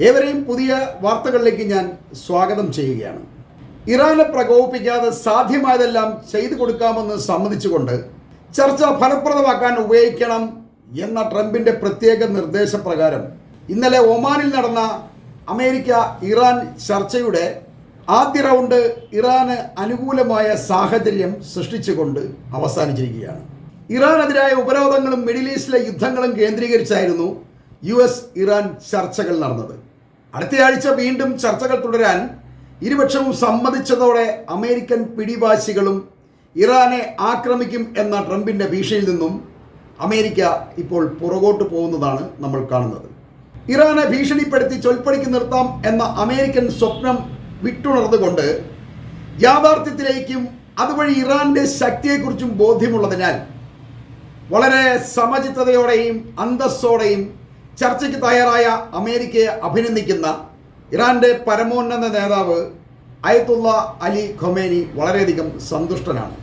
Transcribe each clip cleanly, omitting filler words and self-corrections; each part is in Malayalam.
ഏവരെയും പുതിയ വാർത്തകളിലേക്ക് ഞാൻ സ്വാഗതം ചെയ്യുകയാണ്. ഇറാനെ പ്രകോപിപ്പിക്കാതെ സാധ്യമായതെല്ലാം ചെയ്തു കൊടുക്കാമെന്ന് സമ്മതിച്ചുകൊണ്ട് ചർച്ച ഫലപ്രദമാക്കാൻ ഉപയോഗിക്കണം എന്ന ട്രംപിൻ്റെ പ്രത്യേക നിർദ്ദേശപ്രകാരം ഇന്നലെ ഒമാനിൽ നടന്ന അമേരിക്ക ഇറാൻ ചർച്ചയുടെ ആദ്യ റൗണ്ട് ഇറാന് അനുകൂലമായ സാഹചര്യം സൃഷ്ടിച്ചുകൊണ്ട് അവസാനിച്ചിരിക്കുകയാണ്. ഇറാനെതിരായ ഉപരോധങ്ങളും മിഡിൽ ഈസ്റ്റിലെ യുദ്ധങ്ങളും കേന്ദ്രീകരിച്ചായിരുന്നു US ഇറാൻ ചർച്ചകൾ നടന്നത്. അടുത്തയാഴ്ച വീണ്ടും ചർച്ചകൾ തുടരാൻ ഇരുപക്ഷവും സമ്മതിച്ചതോടെ അമേരിക്കൻ പിടിവാശികളും ഇറാനെ ആക്രമിക്കും എന്ന ട്രംപിൻ്റെ ഭീഷണിയിൽ നിന്നും അമേരിക്ക ഇപ്പോൾ പുറകോട്ട് പോകുന്നതാണ് നമ്മൾ കാണുന്നത്. ഇറാനെ ഭീഷണിപ്പെടുത്തി ചൊൽപ്പടിക്ക് നിർത്താം എന്ന അമേരിക്കൻ സ്വപ്നം വിട്ടുണർന്നുകൊണ്ട് യാഥാർത്ഥ്യത്തിലേക്കും അതുവഴി ഇറാന്റെ ശക്തിയെക്കുറിച്ചും ബോധ്യമുള്ളതിനാൽ വളരെ സമചിത്തതയോടെയും അന്തസ്സോടെയും ചർച്ചയ്ക്ക് തയ്യാറായ അമേരിക്കയെ അഭിനന്ദിക്കുന്ന ഇറാന്റെ പരമോന്നത നേതാവ് അയത്തുള്ള അലി ഖൊമേനി വളരെയധികം സന്തുഷ്ടനാണ്.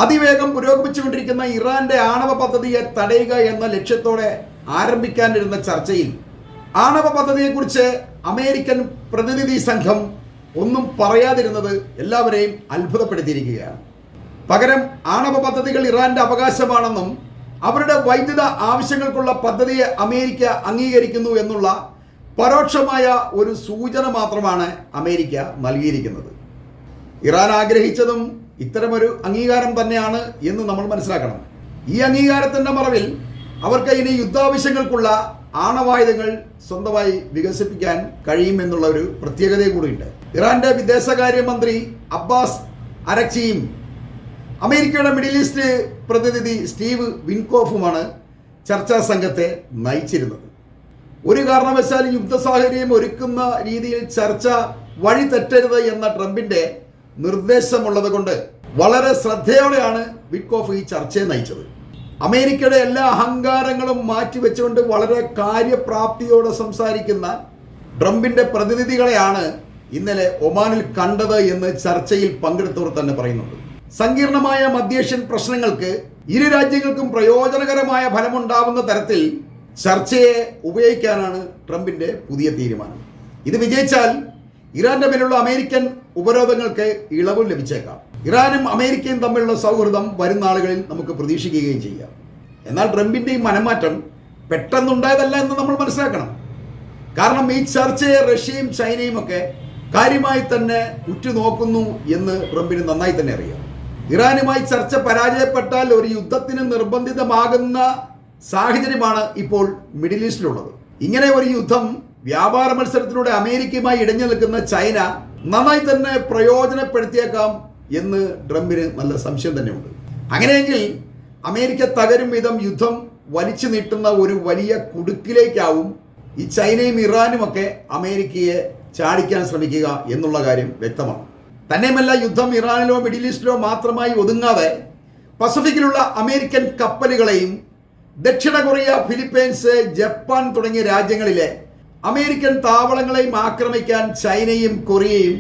അതിവേഗം പുരോഗമിച്ചുകൊണ്ടിരിക്കുന്ന ഇറാന്റെ ആണവ പദ്ധതിയെ തടയുക എന്ന ലക്ഷ്യത്തോടെ ആരംഭിക്കാനിരുന്ന ചർച്ചയിൽ ആണവ പദ്ധതിയെക്കുറിച്ച് അമേരിക്കൻ പ്രതിനിധി സംഘം ഒന്നും പറയാതിരുന്നത് എല്ലാവരെയും അത്ഭുതപ്പെടുത്തിയിരിക്കുകയാണ്. പകരം ആണവ പദ്ധതികൾ ഇറാന്റെ അവകാശമാണെന്നും അവരുടെ വൈദ്യുത ആവശ്യങ്ങൾക്കുള്ള പദ്ധതിയെ അമേരിക്ക അംഗീകരിക്കുന്നു എന്നുള്ള പരോക്ഷമായ ഒരു സൂചന മാത്രമാണ് അമേരിക്ക നൽകിയിരിക്കുന്നത്. ഇറാൻ ആഗ്രഹിച്ചതും ഇത്തരമൊരു അംഗീകാരം തന്നെയാണ് എന്ന് നമ്മൾ മനസ്സിലാക്കണം. ഈ അംഗീകാരത്തിൻ്റെ മറവിൽ അവർക്ക് ഇനി യുദ്ധാവശ്യങ്ങൾക്കുള്ള ആണവായുധങ്ങൾ സ്വന്തമായി വികസിപ്പിക്കാൻ കഴിയുമെന്നുള്ള ഒരു പ്രത്യേകതയും കൂടിയുണ്ട്. ഇറാന്റെ വിദേശകാര്യമന്ത്രി അബ്ബാസ് അരക്ചിയും അമേരിക്കയുടെ മിഡിൽ ഈസ്റ്റ് പ്രതിനിധി സ്റ്റീവ് വിൻകോഫുമാണ് ചർച്ചാ സംഘത്തെ നയിച്ചിരുന്നത്. ഒരു കാരണവശാലും യുദ്ധ സാഹചര്യം ഒരുക്കുന്ന രീതിയിൽ ചർച്ച വഴി തെറ്റരുത് എന്ന ട്രംപിൻ്റെ നിർദ്ദേശമുള്ളത് കൊണ്ട് വളരെ ശ്രദ്ധയോടെയാണ് വിൻകോഫ് ഈ ചർച്ചയെ നയിച്ചത്. അമേരിക്കയുടെ എല്ലാ അഹങ്കാരങ്ങളും മാറ്റിവെച്ചുകൊണ്ട് വളരെ കാര്യപ്രാപ്തിയോടെ സംസാരിക്കുന്ന ട്രംപിൻ്റെ പ്രതിനിധികളെയാണ് ഇന്നലെ ഒമാനിൽ കണ്ടത് എന്ന് ചർച്ചയിൽ പങ്കെടുത്തവർ തന്നെ പറയുന്നുണ്ട്. സങ്കീർണമായ മധ്യേഷ്യൻ പ്രശ്നങ്ങൾക്ക് ഇരു രാജ്യങ്ങൾക്കും പ്രയോജനകരമായ ഫലമുണ്ടാവുന്ന തരത്തിൽ ചർച്ചയെ ഉപയോഗിക്കാനാണ് ട്രംപിൻ്റെ പുതിയ തീരുമാനം. ഇത് വിജയിച്ചാൽ ഇറാന്റെ മേലുള്ള അമേരിക്കൻ ഉപരോധങ്ങൾക്ക് ഇളവ് ലഭിച്ചേക്കാം. ഇറാനും അമേരിക്കയും തമ്മിലുള്ള സൗഹൃദം വരുന്ന നാളുകളിൽ നമുക്ക് പ്രതീക്ഷിക്കുകയും ചെയ്യാം. എന്നാൽ ട്രംപിൻ്റെ ഈ മനംമാറ്റം പെട്ടെന്നുണ്ടായതല്ല എന്ന് നമ്മൾ മനസ്സിലാക്കണം. കാരണം ഈ ചർച്ചയെ റഷ്യയും ചൈനയും ഒക്കെ കാര്യമായി തന്നെ ഉറ്റുനോക്കുന്നു എന്ന് ട്രംപിന് നന്നായി തന്നെ അറിയാം. ഇറാനുമായി ചർച്ച പരാജയപ്പെട്ടാൽ ഒരു യുദ്ധത്തിന് നിർബന്ധിതമാകുന്ന സാഹചര്യമാണ് ഇപ്പോൾ മിഡിൽ ഈസ്റ്റിലുള്ളത്. ഇങ്ങനെ ഒരു യുദ്ധം വ്യാപാര മത്സരത്തിലൂടെ അമേരിക്കയുമായി ഇടഞ്ഞു നിൽക്കുന്ന ചൈന നന്നായി തന്നെ പ്രയോജനപ്പെടുത്തിയേക്കാം എന്ന് ട്രംപിന് നല്ല സംശയം തന്നെയുണ്ട്. അങ്ങനെയെങ്കിൽ അമേരിക്ക തകരും വിധം യുദ്ധം വലിച്ചു നീട്ടുന്ന ഒരു വലിയ കുടുക്കിലേക്കാവും ഈ ചൈനയും ഇറാനും ഒക്കെ അമേരിക്കയെ ചാടിക്കാൻ ശ്രമിക്കുക എന്നുള്ള കാര്യം വ്യക്തമാണ്. തന്നെയുമല്ല, യുദ്ധം ഇറാനിലോ മിഡിൽ ഈസ്റ്റിലോ മാത്രമായി ഒതുങ്ങാതെ പസഫിക്കിലുള്ള അമേരിക്കൻ കപ്പലുകളെയും ദക്ഷിണ കൊറിയ, ഫിലിപ്പൈൻസ്, ജപ്പാൻ തുടങ്ങിയ രാജ്യങ്ങളിലെ അമേരിക്കൻ താവളങ്ങളെയും ആക്രമിക്കാൻ ചൈനയും കൊറിയയും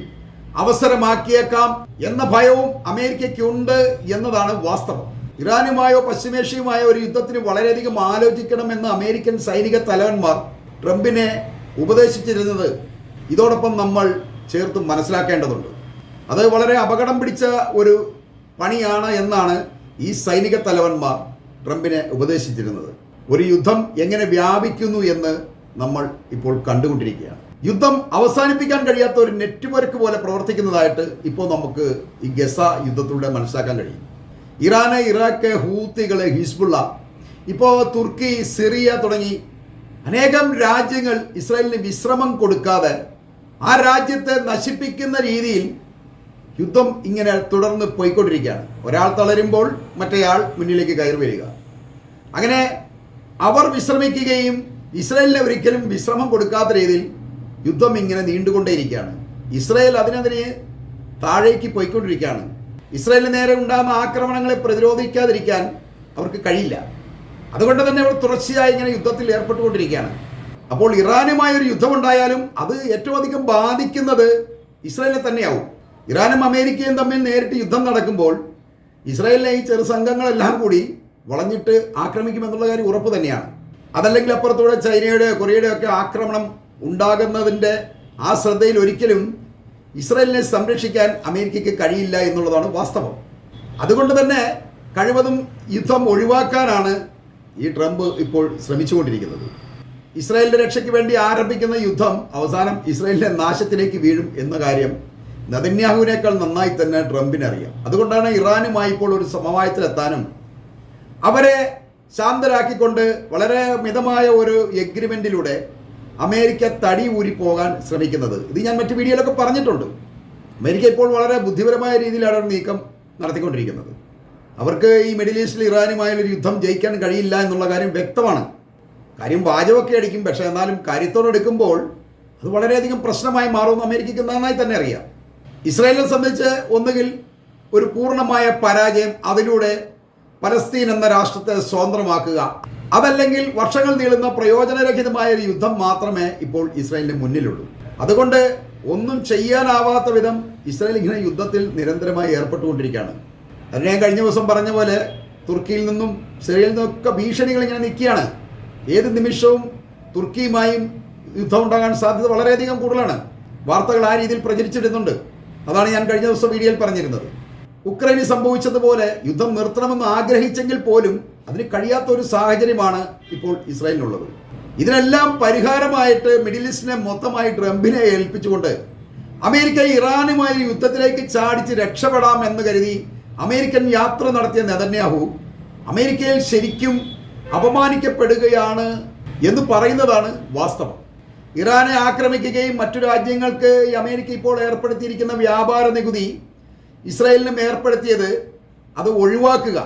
അവസരമാക്കിയേക്കാം എന്ന ഭയവും അമേരിക്കയ്ക്കുണ്ട് എന്നതാണ് വാസ്തവം. ഇറാനുമായോ പശ്ചിമേഷ്യയുമായോ ഒരു യുദ്ധത്തിന് വളരെയധികം ആലോചിക്കണമെന്ന് അമേരിക്കൻ സൈനിക തലവന്മാർ ട്രംപിനെ ഉപദേശിച്ചിരുന്നത് ഇതോടൊപ്പം നമ്മൾ ചേർത്ത് മനസ്സിലാക്കേണ്ടതുണ്ട്. അത് വളരെ അപകടം പിടിച്ച ഒരു പണിയാണ് എന്നാണ് ഈ സൈനിക തലവന്മാർ ട്രംപിനെ ഉപദേശിച്ചിരുന്നത്. ഒരു യുദ്ധം എങ്ങനെ വ്യാപിക്കുന്നു എന്ന് നമ്മൾ ഇപ്പോൾ കണ്ടുകൊണ്ടിരിക്കുകയാണ്. യുദ്ധം അവസാനിപ്പിക്കാൻ കഴിയാത്ത ഒരു നെറ്റ്വർക്ക് പോലെ പ്രവർത്തിക്കുന്നതായിട്ട് ഇപ്പോൾ നമുക്ക് ഈ ഗസ യുദ്ധത്തിലൂടെ മനസ്സിലാക്കാൻ കഴിയും. ഇറാന്, ഇറാഖ്, ഹൂത്തികള്, ഹിസ്ബുള്ള, ഇപ്പോൾ തുർക്കി, സിറിയ തുടങ്ങി അനേകം രാജ്യങ്ങൾ ഇസ്രായേലിന് വിശ്രമം കൊടുക്കാതെ ആ രാജ്യത്തെ നശിപ്പിക്കുന്ന രീതിയിൽ യുദ്ധം ഇങ്ങനെ തുടർന്ന് പോയിക്കൊണ്ടിരിക്കുകയാണ്. ഒരാൾ തളരുമ്പോൾ മറ്റേയാൾ മുന്നിലേക്ക് കയറി വരിക. അങ്ങനെ അവർ വിശ്രമിക്കുകയും ഇസ്രായേലിനെ ഒരിക്കലും വിശ്രമം കൊടുക്കാത്ത രീതിയിൽ യുദ്ധം ഇങ്ങനെ നീണ്ടുകൊണ്ടേയിരിക്കുകയാണ്. ഇസ്രായേൽ അതിനെതിരെ താഴേക്ക് പോയിക്കൊണ്ടിരിക്കുകയാണ്. ഇസ്രായേലിന് നേരെ ഉണ്ടാകുന്ന ആക്രമണങ്ങളെ പ്രതിരോധിക്കാതിരിക്കാൻ അവർക്ക് കഴിയില്ല. അതുകൊണ്ട് തന്നെ അവർ തുടർച്ചയായി ഇങ്ങനെ യുദ്ധത്തിൽ ഏർപ്പെട്ടുകൊണ്ടിരിക്കുകയാണ്. അപ്പോൾ ഇറാനുമായൊരു യുദ്ധമുണ്ടായാലും അത് ഏറ്റവും അധികം ബാധിക്കുന്നത് ഇസ്രായേലിനെ തന്നെയാവും. ഇറാനും അമേരിക്കയും തമ്മിൽ നേരിട്ട് യുദ്ധം നടക്കുമ്പോൾ ഇസ്രായേലിനെ ഈ ചെറു സംഘങ്ങളെല്ലാം കൂടി വളഞ്ഞിട്ട് ആക്രമിക്കുമെന്നുള്ള കാര്യം ഉറപ്പ് തന്നെയാണ്. അതല്ലെങ്കിൽ അപ്പുറത്തൂടെ ചൈനയുടെ, കൊറിയയുടെ ഒക്കെ ആക്രമണം ഉണ്ടാകുന്നതിൻ്റെ ആ ശ്രദ്ധയിൽ ഒരിക്കലും ഇസ്രായേലിനെ സംരക്ഷിക്കാൻ അമേരിക്കയ്ക്ക് കഴിയില്ല എന്നുള്ളതാണ് വാസ്തവം. അതുകൊണ്ട് തന്നെ കഴിവതും യുദ്ധം ഒഴിവാക്കാനാണ് ഈ ട്രംപ് ഇപ്പോൾ ശ്രമിച്ചുകൊണ്ടിരിക്കുന്നത്. ഇസ്രായേലിൻ്റെ രക്ഷയ്ക്ക് വേണ്ടി ആരംഭിക്കുന്ന യുദ്ധം അവസാനം ഇസ്രായേലിൻ്റെ നാശത്തിലേക്ക് വീഴും എന്ന കാര്യം നെതന്യാഹുവിനേക്കാൾ നന്നായി തന്നെ ട്രംപിനറിയാം. അതുകൊണ്ടാണ് ഇറാനുമായി ഇപ്പോൾ ഒരു സമവായത്തിലെത്താനും അവരെ ശാന്തരാക്കിക്കൊണ്ട് വളരെ മിതമായ ഒരു എഗ്രിമെൻറ്റിലൂടെ അമേരിക്ക തടി ഊരി പോകാൻ ശ്രമിക്കുന്നത്. ഇത് ഞാൻ മറ്റു വീഡിയോയിലൊക്കെ പറഞ്ഞിട്ടുണ്ട്. അമേരിക്ക ഇപ്പോൾ വളരെ ബുദ്ധിപരമായ രീതിയിലാണ് നീക്കം നടത്തിക്കൊണ്ടിരിക്കുന്നത്. അവർക്ക് ഈ മിഡിൽ ഈസ്റ്റിൽ ഇറാനുമായൊരു യുദ്ധം ജയിക്കാൻ കഴിയില്ല എന്നുള്ള കാര്യം വ്യക്തമാണ്. കാര്യം വാചകമൊക്കെ അടിക്കും, പക്ഷേ എന്നാലും കാര്യത്തോടെടുക്കുമ്പോൾ അത് വളരെയധികം പ്രശ്നമായി മാറുമെന്ന് അമേരിക്കയ്ക്ക് നന്നായി തന്നെ അറിയാം. ഇസ്രായേലിനെ സംബന്ധിച്ച് ഒന്നുകിൽ ഒരു പൂർണ്ണമായ പരാജയം, അതിലൂടെ പലസ്തീൻ എന്ന രാഷ്ട്രത്തെ സ്വതന്ത്രമാക്കുക, അതല്ലെങ്കിൽ വർഷങ്ങൾ നീളുന്ന പ്രയോജനരഹിതമായ ഒരു യുദ്ധം മാത്രമേ ഇപ്പോൾ ഇസ്രായേലിന് മുന്നിലുള്ളൂ. അതുകൊണ്ട് ഒന്നും ചെയ്യാനാവാത്ത വിധം ഇസ്രായേൽ ഇങ്ങനെ യുദ്ധത്തിൽ നിരന്തരമായി ഏർപ്പെട്ടുകൊണ്ടിരിക്കുകയാണ്. അതിന് ഞാൻ കഴിഞ്ഞ ദിവസം പറഞ്ഞ പോലെ തുർക്കിയിൽ നിന്നും സിറിയയിൽ നിന്നൊക്കെ ഭീഷണികൾ ഇങ്ങനെ നിൽക്കുകയാണ്. ഏത് നിമിഷവും തുർക്കിയുമായും യുദ്ധം ഉണ്ടാകാൻ സാധ്യത വളരെയധികം കൂടുതലാണ്. വാർത്തകൾ ആ രീതിയിൽ പ്രചരിച്ചിടുന്നുണ്ട്. അതാണ് ഞാൻ കഴിഞ്ഞ ദിവസം വീഡിയോയിൽ പറഞ്ഞിരുന്നത്. ഉക്രൈനിൽ സംഭവിച്ചതുപോലെ യുദ്ധം നിർത്തണമെന്ന് ആഗ്രഹിച്ചെങ്കിൽ പോലും അതിന് കഴിയാത്ത ഒരു സാഹചര്യമാണ് ഇപ്പോൾ ഇസ്രായേലിനുള്ളത്. ഇതിനെല്ലാം പരിഹാരമായിട്ട് മിഡിൽ ഈസ്റ്റിനെ മൊത്തമായി ട്രംപിനെ ഏൽപ്പിച്ചുകൊണ്ട് അമേരിക്ക ഇറാനുമായി യുദ്ധത്തിലേക്ക് ചാടിച്ച് രക്ഷപ്പെടാം എന്ന് കരുതി അമേരിക്കൻ യാത്ര നടത്തിയ നെതന്യാഹു അമേരിക്കയിൽ ശരിക്കും അപമാനിക്കപ്പെടുകയാണ് എന്ന് പറയുന്നതാണ് വാസ്തവം. ഇറാനെ ആക്രമിക്കുകയും മറ്റു രാജ്യങ്ങൾക്ക് ഈ അമേരിക്ക ഇപ്പോൾ ഏർപ്പെടുത്തിയിരിക്കുന്ന വ്യാപാര നികുതി ഇസ്രായേലിനും ഏർപ്പെടുത്തിയത് അത് ഒഴിവാക്കുക,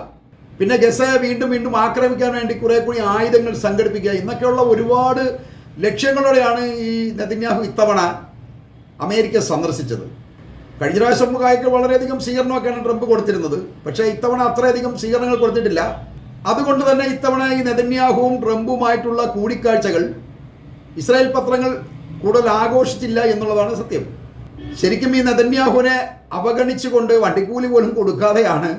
പിന്നെ ഗസയെ വീണ്ടും വീണ്ടും ആക്രമിക്കാൻ വേണ്ടി കുറെ കൂടി ആയുധങ്ങൾ സംഘടിപ്പിക്കുക, ഇന്നൊക്കെയുള്ള ഒരുപാട് ലക്ഷ്യങ്ങളോടെയാണ് ഈ നെതന്യാഹു ഇത്തവണ അമേരിക്ക സന്ദർശിച്ചത്. കഴിഞ്ഞ പ്രാവശ്യം കായ്ക്ക് വളരെയധികം സ്വീകരണമൊക്കെയാണ് ട്രംപ് കൊടുത്തിരുന്നത്. പക്ഷേ ഇത്തവണ അത്രയധികം സ്വീകരണങ്ങൾ കൊടുത്തിട്ടില്ല. അതുകൊണ്ട് തന്നെ ഇത്തവണ ഈ നെതന്യാഹുവും ട്രംപുമായിട്ടുള്ള കൂടിക്കാഴ്ചകൾ ഇസ്രായേൽ പത്രങ്ങൾ കൂടുതൽ ആഘോഷിച്ചില്ല എന്നുള്ളതാണ് സത്യം. ശരിക്കും ഈ നെതന്യാഹുവിനെ അവഗണിച്ചുകൊണ്ട് വണ്ടിക്കൂലി പോലും കൊടുക്കാതെയാണ്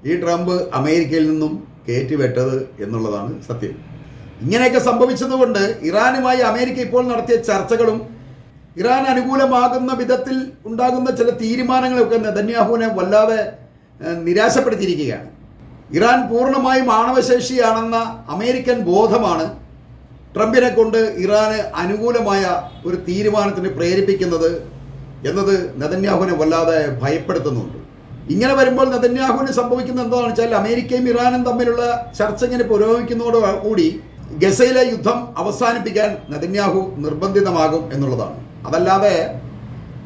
ഈ ട്രംപ് അമേരിക്കയിൽ നിന്നും കയറ്റിവെട്ടത് എന്നുള്ളതാണ് സത്യം. ഇങ്ങനെയൊക്കെ സംഭവിച്ചതുകൊണ്ട് ഇറാനുമായി അമേരിക്ക ഇപ്പോൾ നടത്തിയ ചർച്ചകളും ഇറാൻ അനുകൂലമാകുന്ന വിധത്തിൽ ഉണ്ടാകുന്ന ചില തീരുമാനങ്ങളൊക്കെ നെതന്യാഹുവിനെ വല്ലാതെ നിരാശപ്പെടുത്തിയിരിക്കുകയാണ്. ഇറാൻ പൂർണ്ണമായും ആണവശേഷിയാണെന്ന അമേരിക്കൻ ബോധമാണ് ട്രംപിനെ കൊണ്ട് ഇറാന് അനുകൂലമായ ഒരു തീരുമാനത്തിന് പ്രേരിപ്പിക്കുന്നത് എന്നത് നെതന്യാഹുവിനെ വല്ലാതെ ഭയപ്പെടുത്തുന്നുണ്ട്. ഇങ്ങനെ വരുമ്പോൾ നെതന്യാഹുവിന് സംഭവിക്കുന്ന എന്താണെന്ന് വെച്ചാൽ അമേരിക്കയും ഇറാനും തമ്മിലുള്ള ചർച്ച ഇങ്ങനെ പുരോഗമിക്കുന്നതോടുകൂടി ഗസയിലെ യുദ്ധം അവസാനിപ്പിക്കാൻ നെതന്യാഹു നിർബന്ധിതമാകും എന്നുള്ളതാണ്. അതല്ലാതെ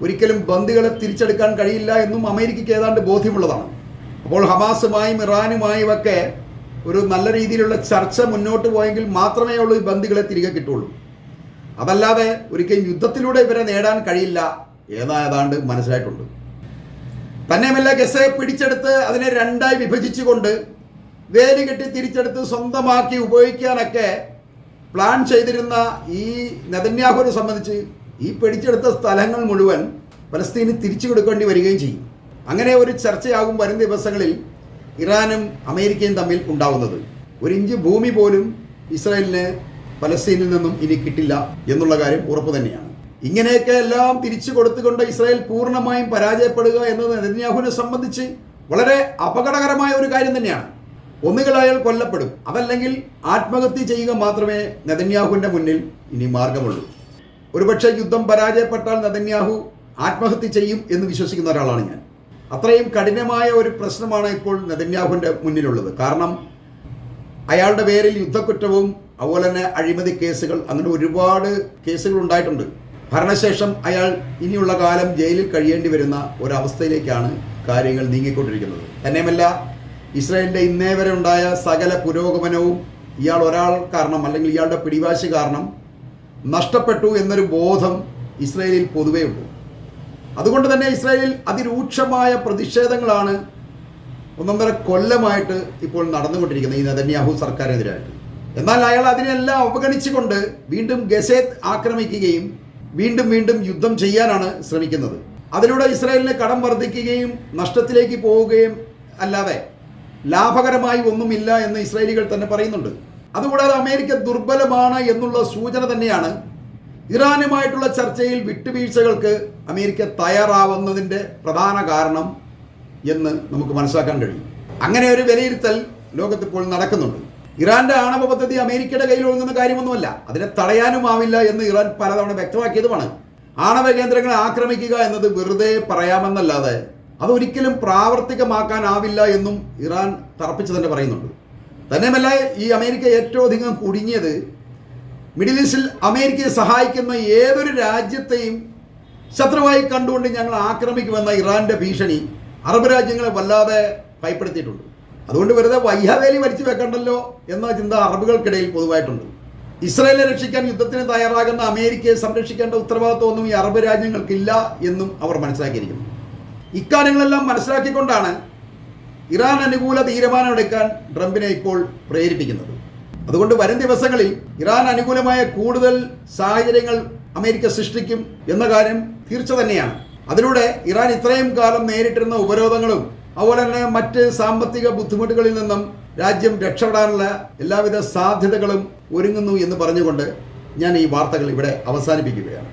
ഒരിക്കലും ബന്ദികളെ തിരിച്ചെടുക്കാൻ കഴിയില്ല എന്നും അമേരിക്കയ്ക്ക് ഏതാണ്ട് ബോധ്യമുള്ളതാണ്. അപ്പോൾ ഹമാസുമായും ഇറാനുമായും ഒക്കെ ഒരു നല്ല രീതിയിലുള്ള ചർച്ച മുന്നോട്ട് പോയെങ്കിൽ മാത്രമേ ഉള്ളൂ ഈ ബന്ദികളെ തിരികെ കിട്ടുള്ളൂ. അതല്ലാതെ ഒരിക്കലും യുദ്ധത്തിലൂടെ ഇവരെ നേടാൻ കഴിയില്ല ഏതാണ്ട് മനസ്സിലായിട്ടുണ്ട്. തന്നെയുമല്ല ഗസയെ പിടിച്ചെടുത്ത് അതിനെ രണ്ടായി വിഭജിച്ചുകൊണ്ട് വേലി കെട്ടി തിരിച്ചെടുത്ത് സ്വന്തമാക്കി ഉപയോഗിക്കാനൊക്കെ പ്ലാൻ ചെയ്തിരുന്ന ഈ നെതന്യാഹുവിനെ സംബന്ധിച്ച് ഈ പിടിച്ചെടുത്ത സ്ഥലങ്ങൾ മുഴുവൻ പലസ്തീന് തിരിച്ചു കൊടുക്കേണ്ടി വരികയും ചെയ്യും. അങ്ങനെ ഒരു ചർച്ചയാകും വരും ദിവസങ്ങളിൽ ഇറാനും അമേരിക്കയും തമ്മിൽ ഉണ്ടാവുന്നത്. ഒരു ഇഞ്ച് ഭൂമി പോലും ഇസ്രായേലിന് പലസ്തീനിൽ നിന്നും ഇനി കിട്ടില്ല എന്നുള്ള കാര്യം ഉറപ്പ് തന്നെയാണ്. ഇങ്ങനെയൊക്കെ എല്ലാം തിരിച്ചു കൊടുത്തുകൊണ്ട് ഇസ്രായേൽ പൂർണ്ണമായും പരാജയപ്പെടുക എന്നത് നെതന്യാഹുവിനെ സംബന്ധിച്ച് വളരെ അപകടകരമായ ഒരു കാര്യം തന്നെയാണ്. ഒന്നുകിൽ അയാൾ കൊല്ലപ്പെടും, അതല്ലെങ്കിൽ ആത്മഹത്യ ചെയ്യുക മാത്രമേ നെതന്യാഹുവിൻ്റെ മുന്നിൽ ഇനി മാർഗമുള്ളൂ. ഒരുപക്ഷെ യുദ്ധം പരാജയപ്പെട്ടാൽ നെതന്യാഹു ആത്മഹത്യ ചെയ്യും എന്ന് വിശ്വസിക്കുന്ന ഒരാളാണ് ഞാൻ. അത്രയും കഠിനമായ ഒരു പ്രശ്നമാണ് ഇപ്പോൾ നെതന്യാഹുവിൻ്റെ മുന്നിലുള്ളത്. കാരണം അയാളുടെ പേരിൽ യുദ്ധക്കുറ്റവും അതുപോലെ തന്നെ അഴിമതി കേസുകൾ, അങ്ങനെ ഒരുപാട് കേസുകൾ ഉണ്ടായിട്ടുണ്ട്. ഭരണശേഷം അയാൾ ഇനിയുള്ള കാലം ജയിലിൽ കഴിയേണ്ടി വരുന്ന ഒരവസ്ഥയിലേക്കാണ് കാര്യങ്ങൾ നീങ്ങിക്കൊണ്ടിരിക്കുന്നത്. തന്നെയുമല്ല ഇസ്രായേലിൻ്റെ ഇന്നേ വരെ ഉണ്ടായ സകല പുരോഗമനവും ഇയാൾ ഒരാൾ കാരണം അല്ലെങ്കിൽ ഇയാളുടെ പിടിവാശി കാരണം നഷ്ടപ്പെട്ടു എന്നൊരു ബോധം ഇസ്രായേലിൽ പൊതുവേ ഉണ്ട്. അതുകൊണ്ട് തന്നെ ഇസ്രായേലിൽ അതിരൂക്ഷമായ പ്രതിഷേധങ്ങളാണ് 1.5 കൊല്ലമായിട്ട് ഇപ്പോൾ നടന്നുകൊണ്ടിരിക്കുന്നത് ഈ നെതന്യാഹു സർക്കാരിനെതിരായിട്ട്. എന്നാൽ അയാൾ അതിനെല്ലാം അവഗണിച്ചുകൊണ്ട് വീണ്ടും ഗസയെ ആക്രമിക്കുകയും വീണ്ടും യുദ്ധം ചെയ്യാനാണ് ശ്രമിക്കുന്നത്. അതിലൂടെ ഇസ്രായേലിന് കടം വർദ്ധിക്കുകയും നഷ്ടത്തിലേക്ക് പോവുകയും അല്ലാതെ ലാഭകരമായി ഒന്നുമില്ല എന്ന് ഇസ്രായേലികൾ തന്നെ പറയുന്നുണ്ട്. അതുകൂടാതെ അമേരിക്ക ദുർബലമാണ് എന്നുള്ള സൂചന തന്നെയാണ് ഇറാനുമായിട്ടുള്ള ചർച്ചയിൽ വിട്ടുവീഴ്ചകൾക്ക് അമേരിക്ക തയ്യാറാവുന്നതിൻ്റെ പ്രധാന കാരണം എന്ന് നമുക്ക് മനസ്സിലാക്കാൻ കഴിയും. അങ്ങനെ ഒരു വിലയിരുത്തൽ ലോകത്തിപ്പോൾ നടക്കുന്നുണ്ട്. ഇറാന്റെ ആണവ പദ്ധതി അമേരിക്കയുടെ കയ്യിൽ ഒതുങ്ങുന്ന കാര്യമൊന്നുമല്ല, അതിനെ തടയാനുമാവില്ല എന്ന് ഇറാൻ പലതവണ വ്യക്തമാക്കിയതുമാണ്. ആണവ കേന്ദ്രങ്ങളെ ആക്രമിക്കുക എന്നത് വെറുതെ പറയാമെന്നല്ലാതെ അതൊരിക്കലും പ്രാവർത്തികമാക്കാനാവില്ല എന്നും ഇറാൻ തറപ്പിച്ച് തന്നെ പറയുന്നുണ്ട്. തന്നെയുമല്ല, ഈ അമേരിക്ക ഏറ്റവും അധികം കുടുങ്ങിയത് മിഡിൽ ഈസ്റ്റിൽ അമേരിക്കയെ സഹായിക്കുന്ന ഏതൊരു രാജ്യത്തെയും ശത്രുവായി കണ്ടുകൊണ്ട് ഞങ്ങൾ ആക്രമിക്കുമെന്ന ഇറാന്റെ ഭീഷണി അറബ് രാജ്യങ്ങളെ വല്ലാതെ ഭയപ്പെടുത്തിയിട്ടുണ്ട്. അതുകൊണ്ട് വെറുതെ വയ്യാവേലി വലിച്ചു വെക്കണ്ടല്ലോ എന്ന ചിന്ത അറബുകൾക്കിടയിൽ പൊതുവായിട്ടുണ്ട്. ഇസ്രായേലിനെ രക്ഷിക്കാൻ യുദ്ധത്തിന് തയ്യാറാകുന്ന അമേരിക്കയെ സംരക്ഷിക്കേണ്ട ഉത്തരവാദിത്വമൊന്നും ഈ അറബ് രാജ്യങ്ങൾക്കില്ല എന്നും അവർ മനസ്സിലാക്കിയിരിക്കുന്നു. ഇക്കാര്യങ്ങളെല്ലാം മനസ്സിലാക്കിക്കൊണ്ടാണ് ഇറാൻ അനുകൂല തീരുമാനമെടുക്കാൻ ട്രംപിനെ ഇപ്പോൾ പ്രേരിപ്പിക്കുന്നത്. അതുകൊണ്ട് വരും ദിവസങ്ങളിൽ ഇറാൻ അനുകൂലമായ കൂടുതൽ സാഹചര്യങ്ങൾ അമേരിക്ക സൃഷ്ടിക്കും എന്ന കാര്യം തീർച്ച തന്നെയാണ്. അതിലൂടെ ഇറാൻ ഇത്രയും കാലം നേരിട്ടിരുന്ന ഉപരോധങ്ങളും അതുപോലെ തന്നെ മറ്റ് സാമ്പത്തിക ബുദ്ധിമുട്ടുകളിൽ നിന്നും രാജ്യം രക്ഷപ്പെടാനുള്ള എല്ലാവിധ സാധ്യതകളും ഒരുങ്ങുന്നു എന്ന് പറഞ്ഞുകൊണ്ട് ഞാൻ ഈ വാർത്തകൾ ഇവിടെ അവസാനിപ്പിക്കുകയാണ്.